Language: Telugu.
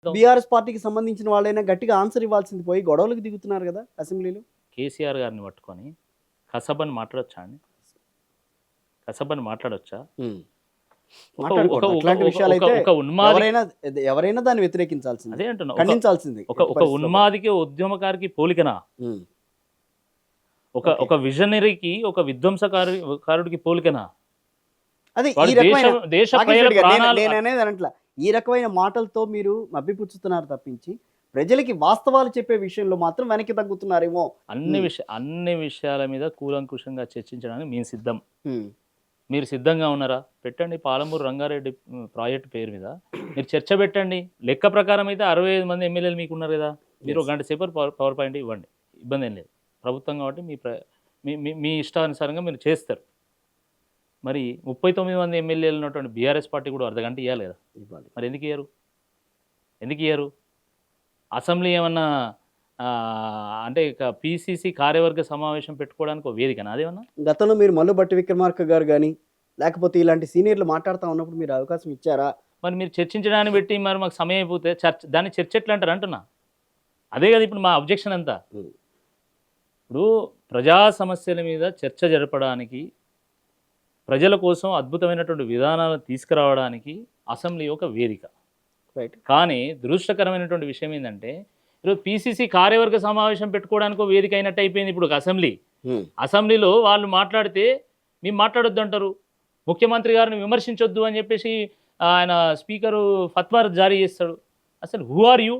చెప్తాం? బీఆర్ఎస్ పార్టీకి సంబంధించిన వాళ్ళైనా గట్టిగా ఆన్సర్ ఇవ్వాల్సింది పోయి గొడవలకు దిగుతున్నారు కదా అసెంబ్లీలో. కేసీఆర్ గారిని పట్టుకొని కసబని మాట్లాడొచ్చా అండి? కసబని మాట్లాడొచ్చా? ఒక ఒక మాట్లాడకూడదు ఒక అట్లాంటి ఒక విషయాలైతే. ఒక ఉన్మాది ఎవరైనా ఎవరైనా దాన్ని వ్యతిరేకించాల్సింది, అదే అంటున్నా. ఖండించాల్సింది. ఒక ఒక ఉన్మాదికి ఉద్యమకారికి పోలికనా? ఒక విజనరీకి ఒక విధ్వంసకారుడికి పోలికనా? అదే వాడు ఈ రకమైన దేశ నాగేశ్వర ప్రజల రెడ్డి గారు, ప్రాణాలు నేను అనేది అనట్లా. ఈ రకమైన మాటలతో మీరు మభ్యపుచ్చుతున్నారు తప్పించి ప్రజలకి వాస్తవాలు చెప్పే విషయంలో మాత్రం వెనక్కి తగ్గుతున్నారేమో. అన్ని విషయాల మీద కూలంకుషంగా చర్చించడానికి మేము సిద్ధం. ఉమ్. మీరు సిద్ధంగా ఉన్నారా? పెట్టండి. పాలమూరు రంగారెడ్డి ప్రాజెక్టు పేరు మీద మీరు చర్చ పెట్టండి. లెక్క ప్రకారం అయితే 65 మంది ఎమ్మెల్యేలు మీకు ఉన్నారు కదా. మీరు ఒక గంట సేపు పవర్ పాయింట్ ఇవ్వండి, ఇబ్బంది ఏం లేదు. ప్రభుత్వం కాబట్టి మీ ఇష్టానుసారంగా మీరు చేస్తారు. మరి 39 మంది ఎమ్మెల్యేలు ఉన్నటువంటి బీఆర్ఎస్ పార్టీ కూడా అర్ధగంట ఇవ్వాలి కదా. మరి ఎందుకు ఇయ్యరు? అసెంబ్లీ ఏమన్నా అంటే ఇక పిసిసి కార్యవర్గ సమావేశం పెట్టుకోవడానికి ఒక వేదికనా అదేమన్నా? గతంలో మీరు మల్లు భట్టి విక్రమార్క గారు కానీ లేకపోతే ఇలాంటి సీనియర్లు మాట్లాడుతూ ఉన్నప్పుడు మీరు అవకాశం ఇచ్చారా? మరి మీరు చర్చించడానికి పెట్టి మరి మాకు సమయం అయిపోతే దాన్ని చర్చ ఎట్లా అంటారు అంటున్నా. అదే కదా ఇప్పుడు మా అబ్జెక్షన్ అంతా. ఇప్పుడు ప్రజా సమస్యల మీద చర్చ జరపడానికి, ప్రజల కోసం అద్భుతమైనటువంటి విధానాలను తీసుకురావడానికి అసెంబ్లీ ఒక వేదిక. రైట్. కానీ దురదృష్టకరమైనటువంటి విషయం ఏంటంటే ఈరోజు పిసిసి కార్యవర్గ సమావేశం పెట్టుకోవడానికి ఒక వేదిక అయినట్టు అయిపోయింది ఇప్పుడు అసెంబ్లీ. అసెంబ్లీలో వాళ్ళు మాట్లాడితే మేము మాట్లాడొద్దు అంటారు, ముఖ్యమంత్రి గారిని విమర్శించొద్దు అని చెప్పేసి ఆయన స్పీకరు ఫత్వా జారీ చేస్తాడు. అసలు హూ ఆర్ యూ?